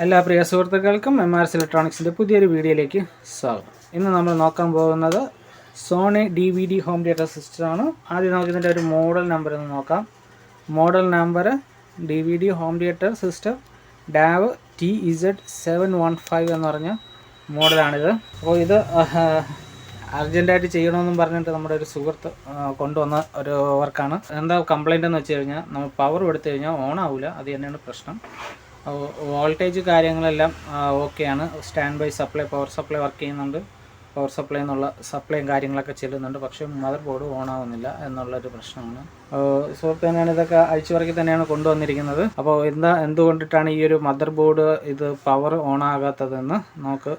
എല്ലാ പ്രിയ സുഹൃത്തുക്കൾക്കും MRS ഇലക്ട്രോണിക്സിൻ്റെ പുതിയൊരു വീഡിയോയിലേക്ക് സ്വാഗതം. ഇന്ന് നമ്മൾ നോക്കാൻ പോകുന്നത് സോണി DVD ഹോം തിയേറ്റർ സിസ്റ്റമാണ്. ആദ്യം നമുക്കിതിൻ്റെ ഒരു മോഡൽ നമ്പർ ഒന്ന് നോക്കാം. Model number DVD home theatre system DAV-TZ715 എന്ന് പറഞ്ഞ മോഡലാണിത്. അപ്പോൾ ഇത് അർജൻറ്റായിട്ട് ചെയ്യണമെന്നും പറഞ്ഞിട്ട് നമ്മുടെ ഒരു സുഹൃത്ത് കൊണ്ടുവന്ന ഒരു വർക്കാണ്. എന്താ കംപ്ലൈൻ്റ് എന്ന് വെച്ച് കഴിഞ്ഞാൽ നമ്മൾ പവർ എടുത്തു കഴിഞ്ഞാൽ ഓൺ ആവില്ല. അത് തന്നെയാണ് പ്രശ്നം. വോൾട്ടേജ് കാര്യങ്ങളെല്ലാം ഓക്കെയാണ്. Stand by supply, power supply work ചെയ്യുന്നുണ്ട്. പവർ സപ്ലൈ എന്നുള്ള സപ്ലൈയും കാര്യങ്ങളൊക്കെ ചെല്ലുന്നുണ്ട്. പക്ഷേ മദർ ബോർഡ് ഓൺ ആവുന്നില്ല എന്നുള്ളൊരു പ്രശ്നമാണ്. സുഹൃത്ത് തന്നെയാണ് ഇതൊക്കെ അഴിച്ചു പറക്കി തന്നെയാണ് കൊണ്ടുവന്നിരിക്കുന്നത്. അപ്പോൾ എന്തുകൊണ്ടിട്ടാണ് ഈ ഒരു മദർ ബോർഡ് ഇത് പവർ ഓൺ ആകാത്തതെന്ന് നമുക്ക്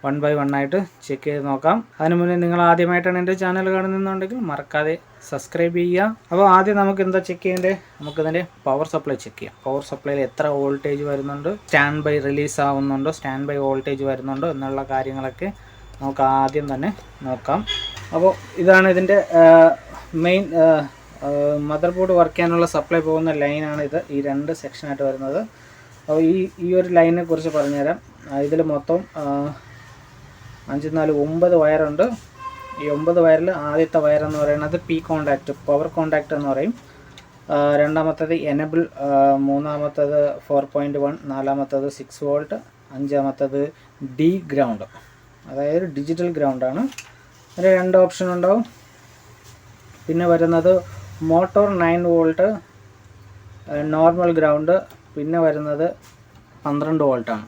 1 by 1 ആയിട്ട് ചെക്ക് ചെയ്ത് നോക്കാം. അതിന് മുന്നേ നിങ്ങൾ ആദ്യമായിട്ടാണ് എൻ്റെ ചാനൽ കാണുന്നുണ്ടെങ്കിൽ മറക്കാതെ സബ്സ്ക്രൈബ് ചെയ്യുക. അപ്പോൾ ആദ്യം നമുക്ക് എന്താ ചെക്ക് ചെയ്യേണ്ടത്? നമുക്കിതിൻ്റെ പവർ സപ്ലൈ ചെക്ക് ചെയ്യാം. പവർ സപ്ലൈയിൽ എത്ര വോൾട്ടേജ് വരുന്നുണ്ട്, സ്റ്റാൻഡ് ബൈ റിലീസ് ആവുന്നുണ്ടോ, സ്റ്റാൻഡ് ബൈ വോൾട്ടേജ് വരുന്നുണ്ടോ എന്നുള്ള കാര്യങ്ങളൊക്കെ നമുക്ക് ആദ്യം തന്നെ നോക്കാം. അപ്പോൾ ഇതാണ് ഇതിൻ്റെ മെയിൻ മദർ ബോർഡ് വർക്ക് ചെയ്യാനുള്ള സപ്ലൈ പോകുന്ന ലൈനാണ് ഇത്. ഈ 2 സെക്ഷനായിട്ട് വരുന്നത്. അപ്പോൾ ഈ ഒരു ലൈനിനെ കുറിച്ച് പറഞ്ഞുതരാം. ഇതിൽ മൊത്തം 5, 4, 9 വയറുണ്ട്. ഈ 9 വയറിൽ ആദ്യത്തെ വയർ എന്ന് പറയുന്നത് പി കോണ്ടാക്റ്റ്, പവർ കോണ്ടാക്റ്റ് എന്ന് പറയും. രണ്ടാമത്തേത് എനബിൾ, മൂന്നാമത്തേത് 4.1, നാലാമത്തേത് 6 വോൾട്ട്, അഞ്ചാമത്തേത് ഡി ഗ്രൗണ്ട്, അതായത് ഡിജിറ്റൽ ഗ്രൗണ്ടാണ്. അതിൽ 2 ഓപ്ഷൻ ഉണ്ടാവും. പിന്നെ വരുന്നത് മോട്ടോർ 9 വോൾട്ട്, നോർമൽ ഗ്രൗണ്ട്, പിന്നെ വരുന്നത് 12 വോൾട്ടാണ്.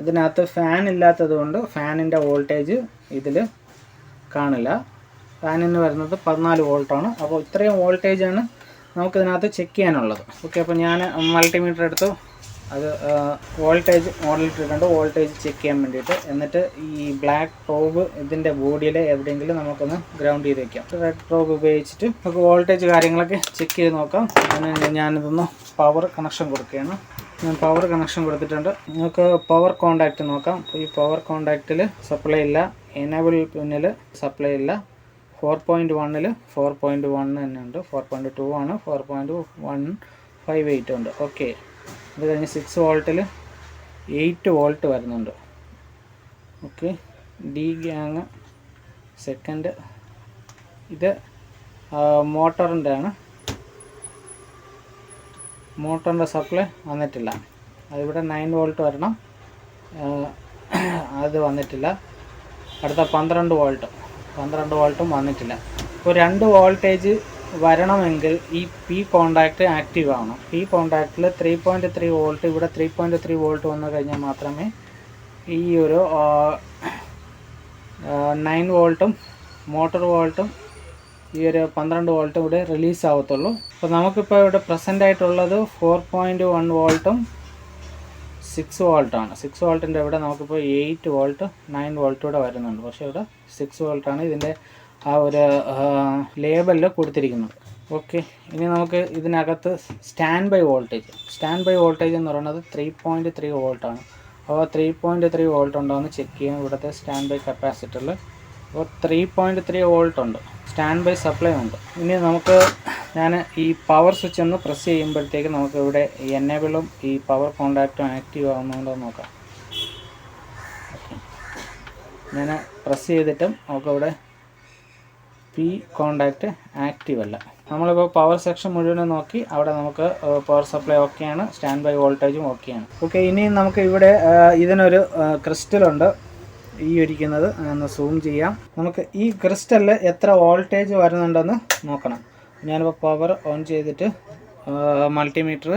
ഇതിനകത്ത് ഫാൻ ഇല്ലാത്തത് കൊണ്ട് ഫാനിൻ്റെ വോൾട്ടേജ് ഇതിൽ കാണില്ല. ഫാനിന് വരുന്നത് 14 വോൾട്ടാണ്. അപ്പോൾ ഇത്രയും വോൾട്ടേജാണ് നമുക്കിതിനകത്ത് ചെക്ക് ചെയ്യാനുള്ളത്. ഓക്കെ, അപ്പോൾ ഞാൻ മൾട്ടിമീറ്റർ എടുത്തു. അത് വോൾട്ടേജ് മോഡലിട്ടിട്ടുണ്ട്, വോൾട്ടേജ് ചെക്ക് ചെയ്യാൻ വേണ്ടിയിട്ട്. എന്നിട്ട് ഈ ബ്ലാക്ക് പ്രോബ് ഇതിൻ്റെ ബോഡിയിൽ എവിടെയെങ്കിലും നമുക്കൊന്ന് ഗ്രൗണ്ട് ചെയ്ത് വയ്ക്കാം. റെഡ് പ്രോബ് ഉപയോഗിച്ചിട്ട് നമുക്ക് വോൾട്ടേജ് കാര്യങ്ങളൊക്കെ ചെക്ക് ചെയ്ത് നോക്കാം. ഞാനിതൊന്ന് പവർ കണക്ഷൻ കൊടുക്കുകയാണ്. ഞാൻ പവർ കണക്ഷൻ കൊടുത്തിട്ടുണ്ട്. നമുക്ക് പവർ കോണ്ടാക്റ്റ് നോക്കാം. ഈ പവർ കോണ്ടാക്റ്റിൽ സപ്ലൈ ഇല്ല. എനേബിൾ പിന്നിൽ സപ്ലൈ ഇല്ല. 4.1ൽ 4.1 തന്നെ ഉണ്ട്. 4.2 ആണ്. 4.158 ഉണ്ട്. ഓക്കെ, അത് കഴിഞ്ഞ് 6 വോൾട്ടിൽ 8 വോൾട്ട് വരുന്നുണ്ട്. Okay, D gang second. ഇത് മോട്ടറിൻ്റെ ആണ്. മോട്ടറിൻ്റെ സപ്ലൈ വന്നിട്ടില്ല. അതിവിടെ 9 വോൾട്ട് വരണം, അത് വന്നിട്ടില്ല. അടുത്ത 12 വോൾട്ടും വന്നിട്ടില്ല. ഇപ്പോൾ 2 വോൾട്ടേജ് വരണമെങ്കിൽ ഈ പി കോണ്ടാക്റ്റ് ആക്റ്റീവ് ആവണം. പി കോണ്ടാക്റ്റിൽ 3.3 വോൾട്ട്, ഇവിടെ 3.3 വോൾട്ട് വന്നു കഴിഞ്ഞാൽ മാത്രമേ ഈ ഒരു 9 വോൾട്ടും മോട്ടോർ വോൾട്ടും ഈ ഒരു 12 വോൾട്ടും ഇവിടെ റിലീസ് ആവത്തുള്ളൂ. അപ്പോൾ നമുക്കിപ്പോൾ ഇവിടെ പ്രസൻ്റ് ആയിട്ടുള്ളത് 4.1 വോൾട്ടും 6 വോൾട്ടാണ്. 6 വോൾട്ടിൻ്റെ ഇവിടെ നമുക്കിപ്പോൾ 8 വോൾട്ട് 9 വോൾട്ട് ഇവിടെ വരുന്നുണ്ട്. പക്ഷേ ഇവിടെ 6 വോൾട്ടാണ് ഇതിൻ്റെ ആ ഒരു ലേബലിൽ കൊടുത്തിരിക്കുന്നത്. ഓക്കെ, ഇനി നമുക്ക് ഇതിനകത്ത് സ്റ്റാൻഡ് ബൈ വോൾട്ടേജ് എന്ന് പറയുന്നത് 3.3 വോൾട്ടാണ്. അപ്പോൾ 3.3 വോൾട്ട് ഉണ്ടോ എന്ന് ചെക്ക് ചെയ്യാം. ഇവിടുത്തെ സ്റ്റാൻഡ് ബൈ കപ്പാസിറ്ററിൽ അപ്പോൾ 3.3 വോൾട്ട് ഉണ്ട്. സ്റ്റാൻഡ് ബൈ സപ്ലൈ ഉണ്ട്. ഇനി ഞാൻ ഈ പവർ സ്വിച്ച് ഒന്ന് പ്രസ് ചെയ്യുമ്പോഴത്തേക്ക് നമുക്ക് ഇവിടെ എനേബിളും ഈ പവർ കോണ്ടാക്റ്റും ആക്റ്റീവ് ആവുന്നുണ്ടോ എന്ന് നോക്കാം. ഞാൻ പ്രസ് ചെയ്തിട്ടും നമുക്കിവിടെ പി കോണ്ടാക്റ്റ് ആക്റ്റീവ് അല്ല. നമ്മളിപ്പോൾ പവർ സെക്ഷൻ മുഴുവനും നോക്കി. അവിടെ നമുക്ക് പവർ സപ്ലൈ ഓക്കെയാണ്, സ്റ്റാൻഡ് ബൈ വോൾട്ടേജും ഓക്കെയാണ്. ഓക്കെ, ഇനി നമുക്ക് ഇവിടെ ഇതിനൊരു ക്രിസ്റ്റലുണ്ട് ഈ ഇരിക്കുന്നത്. ഒന്ന് സൂം ചെയ്യാം. നമുക്ക് ഈ ക്രിസ്റ്റലിൽ എത്ര വോൾട്ടേജ് വരുന്നുണ്ടെന്ന് നോക്കണം. ഞാനിപ്പോൾ പവർ ഓൺ ചെയ്തിട്ട് മൾട്ടിമീറ്റർ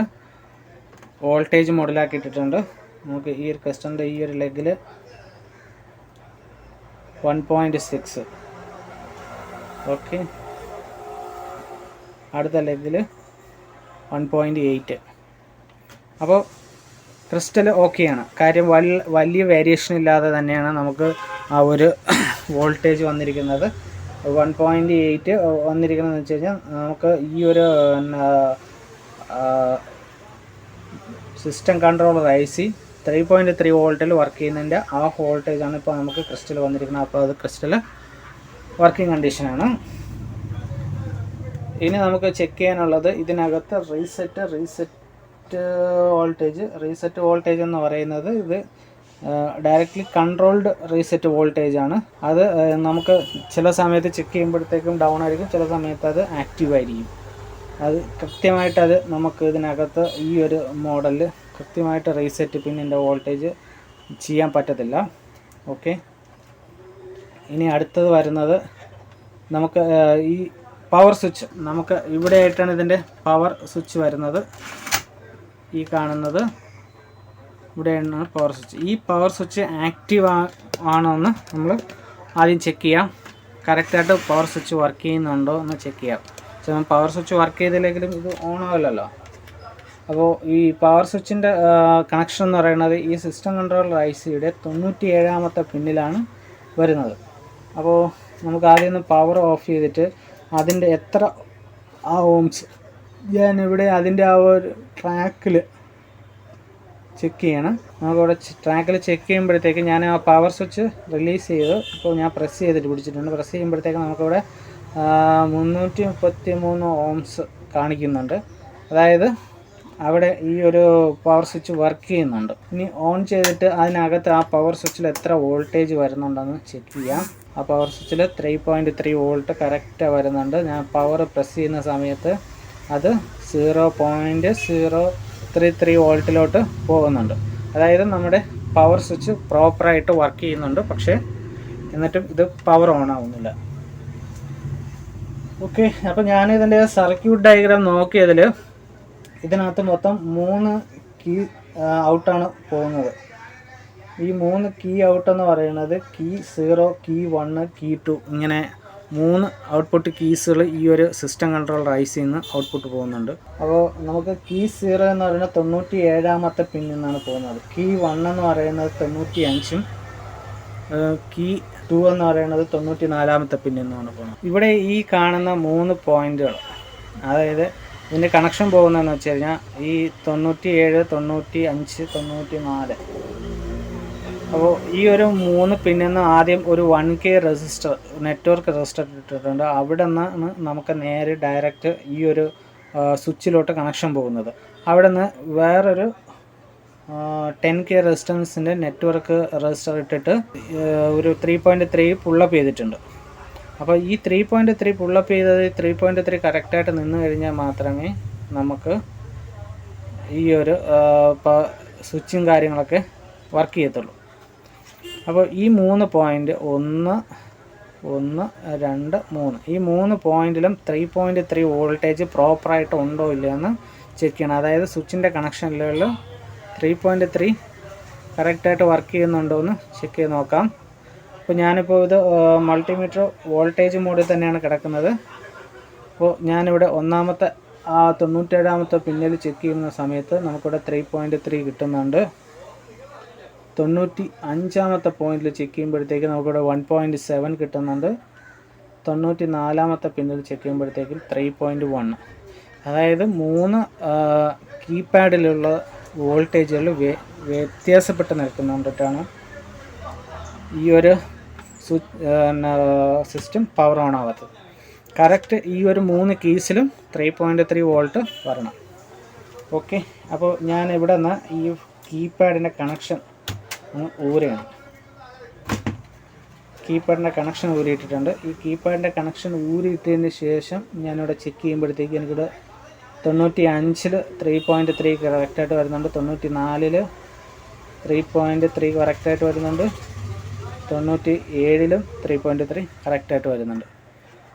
വോൾട്ടേജ് മോഡിലാക്കിയിട്ടിട്ടുണ്ട്. നമുക്ക് ഈ ഒരു ക്രിസ്റ്റലിൻ്റെ ഈ ഒരു ലെഗിൽ 1.6. ഓക്കെ, അടുത്ത ലെഗിൽ 1.8. അപ്പോൾ ക്രിസ്റ്റൽ ഓക്കെയാണ്. കാര്യം വലിയ വേരിയേഷൻ ഇല്ലാതെ തന്നെയാണ് നമുക്ക് ആ ഒരു വോൾട്ടേജ് വന്നിരിക്കുന്നത്. 1.8 വന്നിരിക്കുന്നതെന്ന് വെച്ച് കഴിഞ്ഞാൽ നമുക്ക് ഈ ഒരു സിസ്റ്റം കൺട്രോളർ IC 3.3 വോൾട്ടിൽ വർക്ക് ചെയ്യുന്നതിൻ്റെ ആ വോൾട്ടേജാണ് ഇപ്പോൾ നമുക്ക് ക്രിസ്റ്റൽ വന്നിരിക്കുന്നത്. അപ്പോൾ അത് ക്രിസ്റ്റൽ വർക്കിംഗ് കണ്ടീഷനാണ്. ഇനി നമുക്ക് ചെക്ക് ചെയ്യാനുള്ളത് ഇതിനകത്ത് റീസെറ്റ് റീസെറ്റ് വോൾട്ടേജ് എന്ന് പറയുന്നത് ഇത് ഡയറക്റ്റ്ലി കൺട്രോൾഡ് റീസെറ്റ് വോൾട്ടേജ് ആണ്. അത് നമുക്ക് ചില സമയത്ത് ചെക്ക് ചെയ്യുമ്പോഴത്തേക്കും ഡൗൺ ആയിരിക്കും, ചില സമയത്ത് അത് ആക്റ്റീവ് ആയിരിക്കും. അത് കൃത്യമായിട്ട് അത് നമുക്ക് ഇതിനകത്ത് ഈ ഒരു മോഡലിൽ കൃത്യമായിട്ട് റീസെറ്റ് പിന്നിൻ്റെ വോൾട്ടേജ് ചെയ്യാൻ പറ്റത്തില്ല. ഓക്കെ, ഇനി അടുത്തത് വരുന്നത് നമുക്ക് ഈ പവർ സ്വിച്ച്. നമുക്ക് ഇവിടെ ആയിട്ടാണ് ഇതിൻ്റെ പവർ സ്വിച്ച് വരുന്നത്. ഈ കാണുന്നത് ഇവിടെയാണ് പവർ സ്വിച്ച്. ഈ പവർ സ്വിച്ച് ആക്റ്റീവ് ആണോ എന്ന് നമ്മൾ ആദ്യം ചെക്ക് ചെയ്യാം. കറക്റ്റായിട്ട് പവർ സ്വിച്ച് വർക്ക് ചെയ്യുന്നുണ്ടോ എന്ന് ചെക്ക് ചെയ്യാം. ചിലപ്പോൾ പവർ സ്വിച്ച് വർക്ക് ചെയ്തില്ലെങ്കിലും ഇത് ഓൺ ആവില്ലല്ലോ. അപ്പോൾ ഈ പവർ സ്വിച്ചിൻ്റെ കണക്ഷൻ എന്ന് പറയുന്നത് ഈ സിസ്റ്റം കൺട്രോളർ ICയുടെ 97ാമത്തെ പിന്നിലാണ് വരുന്നത്. അപ്പോൾ നമുക്ക് ആദ്യം ഒന്ന് പവർ ഓഫ് ചെയ്തിട്ട് അതിൻ്റെ എത്ര ഓംസ് ഞാനിവിടെ അതിൻ്റെ ആ ഒരു ട്രാക്കിൽ ചെക്ക് ചെയ്യണം. നമുക്കിവിടെ ട്രാക്കിൽ ചെക്ക് ചെയ്യുമ്പോഴത്തേക്ക് ഞാൻ ആ പവർ സ്വിച്ച് റിലീസ് ചെയ്ത് ഇപ്പോൾ ഞാൻ പ്രസ് ചെയ്തിട്ട് പിടിച്ചിട്ടുണ്ട്. പ്രസ് ചെയ്യുമ്പോഴത്തേക്ക് നമുക്കിവിടെ 333 ഓംസ് കാണിക്കുന്നുണ്ട്. അതായത് അവിടെ ഈ ഒരു പവർ സ്വിച്ച് വർക്ക് ചെയ്യുന്നുണ്ട്. ഇനി ഓൺ ചെയ്തിട്ട് അതിനകത്ത് ആ പവർ സ്വിച്ചിൽ എത്ര വോൾട്ടേജ് വരുന്നുണ്ടെന്ന് ചെക്ക് ചെയ്യാം. ആ പവർ സ്വിച്ചിൽ 3.3 വോൾട്ട് കറക്റ്റ് വരുന്നുണ്ട്. ഞാൻ പവർ പ്രസ് ചെയ്യുന്ന സമയത്ത് അത് 0.033 വോൾട്ടിലോട്ട് പോകുന്നുണ്ട്. അതായത് നമ്മുടെ പവർ സ്വിച്ച് പ്രോപ്പറായിട്ട് വർക്ക് ചെയ്യുന്നുണ്ട്. പക്ഷേ എന്നിട്ടും ഇത് പവർ ഓൺ ആവുന്നില്ല. ഓക്കെ, അപ്പോൾ ഞാനിതിൻ്റെ സർക്യൂട്ട് ഡയഗ്രാം നോക്കിയതിൽ ഇതിനകത്ത് മൊത്തം 3 കീ ഔട്ടാണ് പോകുന്നത്. ഈ 3 കീ ഔട്ടെന്ന് പറയുന്നത് കീ 0, കീ 1, കീ 2 ഇങ്ങനെ 3 ഔട്ട്പുട്ട് കീസുകൾ ഈ ഒരു സിസ്റ്റം കൺട്രോളർ ICയിൽ നിന്ന് ഔട്ട്പുട്ട് പോകുന്നുണ്ട്. അപ്പോൾ നമുക്ക് കീ 0 എന്ന് പറയുന്നത് 97ാമത്തെ പിന്നിൽ നിന്നാണ് പോകുന്നത്. കീ 1 എന്ന് പറയുന്നത് 95ഉം കീ 2 എന്ന് പറയുന്നത് 94ാമത്തെ പിന്നിൽ നിന്നാണ് പോകുന്നത്. ഇവിടെ ഈ കാണുന്ന 3 പോയിന്റുകൾ, അതായത് ഇതിൻ്റെ കണക്ഷൻ പോകുന്നതെന്ന് വെച്ച് കഴിഞ്ഞാൽ ഈ 97, 95, 94. അപ്പോൾ ഈ ഒരു 3 പിന്നിൽ നിന്ന് ആദ്യം ഒരു 1K റെസിസ്റ്റർ, നെറ്റ്വർക്ക് റെസിസ്റ്റർ ഇട്ടിട്ടുണ്ട്. അവിടെ നിന്നാണ് നമുക്ക് നേരെ ഡയറക്റ്റ് ഈ ഒരു സ്വിച്ചിലോട്ട് കണക്ഷൻ പോകുന്നത്. അവിടെ നിന്ന് വേറൊരു 10K റെസിസ്റ്റൻസിൻ്റെ നെറ്റ്വർക്ക് റെസിസ്റ്റർ ഇട്ടിട്ട് ഒരു 3.3 പുള്ളപ്പ് ചെയ്തിട്ടുണ്ട്. അപ്പോൾ ഈ 3.3 പുള്ളപ്പ് ചെയ്തത് 3.3 കറക്റ്റായിട്ട് നിന്ന് കഴിഞ്ഞാൽ മാത്രമേ നമുക്ക് ഈ ഒരു സ്വിച്ചും കാര്യങ്ങളൊക്കെ വർക്ക് ചെയ്യത്തുള്ളൂ. അപ്പോൾ ഈ 3 പോയിൻ്റ് 1, 2, 3 ഈ 3 പോയിൻറ്റിലും 3.3 വോൾട്ടേജ് പ്രോപ്പറായിട്ട് ഉണ്ടോ ഇല്ലയെന്ന് ചെക്ക് ചെയ്യണം. അതായത് സ്വിച്ചിൻ്റെ കണക്ഷനിലുള്ള 3.3 കറക്റ്റായിട്ട് വർക്ക് ചെയ്യുന്നുണ്ടോ എന്ന് ചെക്ക് ചെയ്ത് നോക്കാം. അപ്പോൾ ഞാനിപ്പോൾ ഇത് മൾട്ടിമീറ്റർ വോൾട്ടേജ് മോഡിൽ തന്നെയാണ് കിടക്കുന്നത്. അപ്പോൾ ഞാനിവിടെ ഒന്നാമത്തെ 97ാമത്തെ പിന്നിൽ ചെക്ക് ചെയ്യുന്ന സമയത്ത് നമുക്കിവിടെ 3.3 കിട്ടുന്നുണ്ട്. 95ാമത്തെ പോയിന്റിൽ ചെക്ക് ചെയ്യുമ്പോഴത്തേക്ക് നമുക്കിവിടെ 1.7 കിട്ടുന്നുണ്ട്. 94ാമത്തെ പിന്നിൽ ചെക്ക് ചെയ്യുമ്പോഴത്തേക്കും 3.1. അതായത് 3 കീപാഡിലുള്ള വോൾട്ടേജുകൾ വ്യത്യാസപ്പെട്ട് നിൽക്കുന്നുണ്ടിട്ടാണ് ഈ ഒരു സിസ്റ്റം പവർ ഓൺ ആവാത്തത്. കറക്റ്റ് ഈ ഒരു 3 കീസിലും 3.3 വോൾട്ട് വരണം. ഓക്കെ, അപ്പോൾ ഞാൻ ഇവിടെ നിന്ന് ഈ കീപാഡിൻ്റെ കണക്ഷൻ ഊരുകയാണ്. കീപാഡിൻ്റെ കണക്ഷൻ ഊരിയിട്ടിട്ടുണ്ട്. ഈ കീപാഡിൻ്റെ കണക്ഷൻ ഊരിയിട്ടതിന് ശേഷം ഞാനിവിടെ ചെക്ക് ചെയ്യുമ്പോഴത്തേക്ക് എനിക്കിവിടെ 95-ൽ 3.3 കറക്റ്റായിട്ട് വരുന്നുണ്ട്. 94-ൽ 3.3 കറക്റ്റായിട്ട് വരുന്നുണ്ട്. 97-ലും 3.3 കറക്റ്റായിട്ട് വരുന്നുണ്ട്.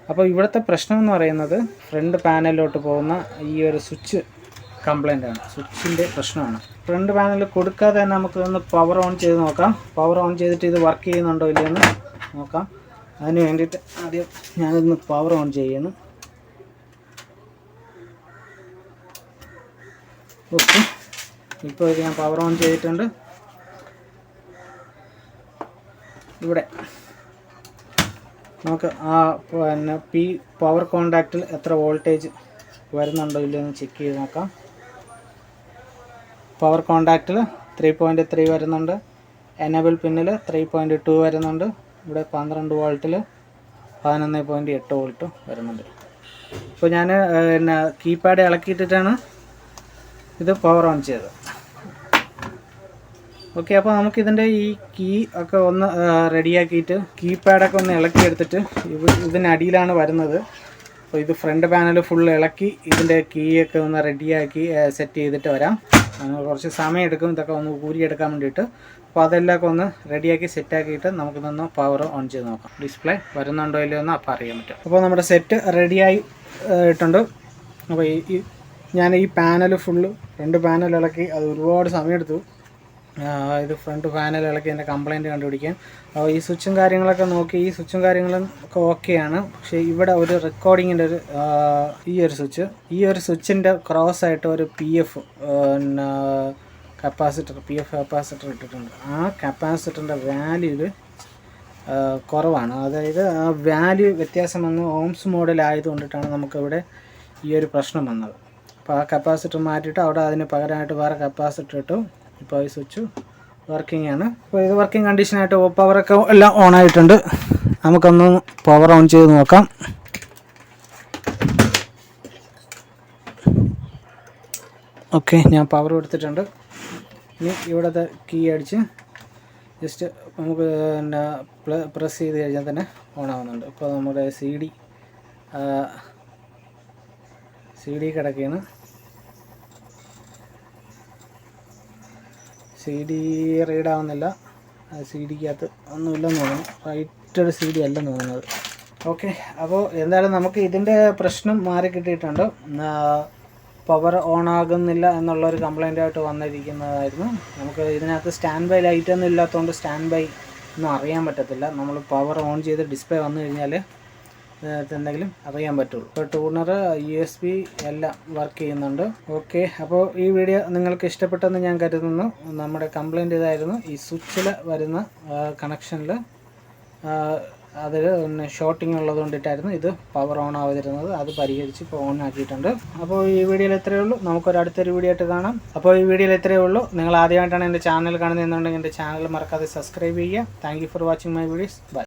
അപ്പോൾ ഇവിടുത്തെ പ്രശ്നം എന്ന് പറയുന്നത് ഫ്രണ്ട് പാനലിലോട്ട് പോകുന്ന ഈ ഒരു സ്വിച്ച് കംപ്ലൈൻ്റ് ആണ്, സ്വിച്ചിൻ്റെ പ്രശ്നമാണ്. ഫ്രണ്ട് പാനൽ കൊടുക്കാതെ തന്നെ നമുക്ക് ഒന്ന് പവർ ഓൺ ചെയ്ത് നോക്കാം. പവർ ഓൺ ചെയ്തിട്ട് ഇത് വർക്ക് ചെയ്യുന്നുണ്ടോ ഇല്ലയെന്ന് നോക്കാം. അതിന് വേണ്ടിയിട്ട് ആദ്യം ഞാനിന്ന് പവർ ഓൺ ചെയ്യുന്നു. ഓക്കെ, ഇപ്പോൾ ഇത് ഞാൻ പവർ ഓൺ ചെയ്തിട്ടുണ്ട്. ഇവിടെ നമുക്ക് ആ പവർ കോണ്ടാക്റ്റിൽ എത്ര വോൾട്ടേജ് വരുന്നുണ്ടോ ഇല്ലയെന്ന് ചെക്ക് ചെയ്ത് നോക്കാം. പവർ കോണ്ടാക്റ്റിൽ 3.3 വരുന്നുണ്ട്. എനേബിൾ പിന്നിൽ 3.2 വരുന്നുണ്ട്. ഇവിടെ 12 വോൾട്ടിൽ 11.8 വോൾട്ട് വരുന്നുണ്ട്. ഇപ്പോൾ ഞാൻ കീപാഡ് ഇളക്കിയിട്ടിട്ടാണ് ഇത് പവർ ഓൺ ചെയ്ത്. ഓക്കെ, അപ്പോൾ നമുക്കിതിൻ്റെ ഈ കീ ഒക്കെ ഒന്ന് റെഡിയാക്കിയിട്ട് കീപാഡൊക്കെ ഒന്ന് ഇളക്കിയെടുത്തിട്ട് ഇതിനടിയിലാണ് വരുന്നത്. അപ്പോൾ ഇത് ഫ്രണ്ട് പാനൽ ഫുൾ ഇളക്കി ഇതിൻ്റെ കീയൊക്കെ ഒന്ന് റെഡിയാക്കി സെറ്റ് ചെയ്തിട്ട് വരാം. കുറച്ച് സമയം എടുക്കും ഇതൊക്കെ ഒന്ന് ഊരിയെടുക്കാൻ വേണ്ടിയിട്ട്. അപ്പോൾ അതെല്ലാം ഒന്ന് റെഡിയാക്കി സെറ്റാക്കിയിട്ട് നമുക്കിതൊന്ന് പവർ ഓൺ ചെയ്ത് നോക്കാം. ഡിസ്പ്ലേ വരുന്നുണ്ടോ ഇല്ലയോ എന്ന് അപ്പോൾ അറിയാൻ പറ്റും. അപ്പോൾ നമ്മുടെ സെറ്റ് റെഡിയായി ഇട്ടുണ്ട്. അപ്പോൾ ഞാൻ ഈ പാനൽ ഫുള്ള് ഫ്രണ്ട് പാനൽ ഇളക്കി, അത് ഒരുപാട് സമയമെടുത്തു. ഇത് ഫ്രണ്ട് പാനൽ ഇളക്കി എൻ്റെ കംപ്ലയിൻറ്റ് കണ്ടുപിടിക്കാൻ. അപ്പോൾ ഈ സ്വിച്ചും കാര്യങ്ങളൊക്കെ നോക്കി, ഈ സ്വിച്ചും കാര്യങ്ങളും ഒക്കെ ഓക്കെയാണ്. പക്ഷേ ഇവിടെ ഒരു റെക്കോർഡിങ്ങിൻ്റെ ഒരു ഈ ഒരു സ്വിച്ചിൻ്റെ ക്രോസ് ആയിട്ട് ഒരു PF കപ്പാസിറ്റർ ഇട്ടിട്ടുണ്ട്. ആ കപ്പാസിറ്ററിൻ്റെ വാല്യൂവിൽ കുറവാണ്. അതായത് ആ വാല്യൂ വ്യത്യാസം വന്ന് ഓംസ് മോഡലായതുകൊണ്ടിട്ടാണ് നമുക്കിവിടെ ഈ ഒരു പ്രശ്നം വന്നത്. അപ്പോൾ ആ കപ്പാസിറ്റർ മാറ്റിയിട്ട് അവിടെ അതിന് പകരമായിട്ട് വേറെ കപ്പാസിറ്റർ ഇട്ടു. ഇപ്പോൾ ഈ സ്വിച്ച് വർക്കിംഗ് ആണ്. അപ്പോൾ ഇത് വർക്കിംഗ് കണ്ടീഷനായിട്ട് പവറൊക്കെ എല്ലാം ഓൺ ആയിട്ടുണ്ട്. നമുക്കൊന്ന് പവർ ഓൺ ചെയ്ത് നോക്കാം. ഓക്കെ, ഞാൻ പവർ എടുത്തിട്ടുണ്ട്. ഇനി ഇവിടുത്തെ കീ അടിച്ച് ജസ്റ്റ് നമുക്ക് പിന്നെ പ്രസ് ചെയ്ത് കഴിഞ്ഞാൽ തന്നെ ഓൺ ആവുന്നുണ്ട്. ഇപ്പോൾ നമ്മുടെ CD കിടക്കുകയാണ്. CD റീഡ് ആവുന്നില്ല. CDക്കകത്ത് ഒന്നുമില്ലെന്ന് തോന്നുന്നു. റൈറ്റഡ് CD അല്ലെന്ന് തോന്നുന്നത്. ഓക്കെ, അപ്പോൾ എന്തായാലും നമുക്ക് ഇതിൻ്റെ പ്രശ്നം മാറി കിട്ടിയിട്ടുണ്ട്. പവർ ഓൺ ആകുന്നില്ല എന്നുള്ളൊരു കംപ്ലൈൻ്റായിട്ട് വന്നിരിക്കുന്നതായിരുന്നു. നമുക്ക് ഇതിനകത്ത് സ്റ്റാൻഡ് ബൈ ലൈറ്റൊന്നും ഇല്ലാത്തതുകൊണ്ട് സ്റ്റാൻഡ് ബൈ ഒന്നും അറിയാൻ പറ്റത്തില്ല. നമ്മൾ പവർ ഓൺ ചെയ്ത് ഡിസ്പ്ലേ വന്നു കഴിഞ്ഞാൽ എന്തെങ്കിലും അറിയാൻ പറ്റുള്ളൂ. ഇപ്പോൾ ട്യൂണർ, USB എല്ലാം വർക്ക് ചെയ്യുന്നുണ്ട്. ഓക്കെ, അപ്പോൾ ഈ വീഡിയോ നിങ്ങൾക്ക് ഇഷ്ടപ്പെട്ടെന്ന് ഞാൻ കരുതുന്നു. നമ്മുടെ കംപ്ലയിൻ്റ് ഇതായിരുന്നു. ഈ സ്വിച്ചിൽ വരുന്ന കണക്ഷനിൽ അതിൽ ഷോർട്ടിങ് ഉള്ളത് കൊണ്ടിട്ടായിരുന്നു ഇത് പവർ ഓൺ ആവാതിരുന്നത്. അത് പരിഹരിച്ച് ഇപ്പോൾ ഓൺ ആക്കിയിട്ടുണ്ട്. അപ്പോൾ ഈ വീഡിയോയിൽ ഇത്രയേ ഉള്ളൂ. നമുക്കൊരു വീഡിയോ ആയിട്ട് കാണാം. അപ്പോൾ ഈ വീഡിയോയിൽ ഇത്രയേ ഉള്ളൂ. നിങ്ങൾ ആദ്യമായിട്ടാണ് എൻ്റെ ചാനൽ കാണുന്നതെന്നുണ്ടെങ്കിൽ എൻ്റെ ചാനൽ മറക്കാതെ സബ്സ്ക്രൈബ് ചെയ്യുക. Thank you for watching my videos. By.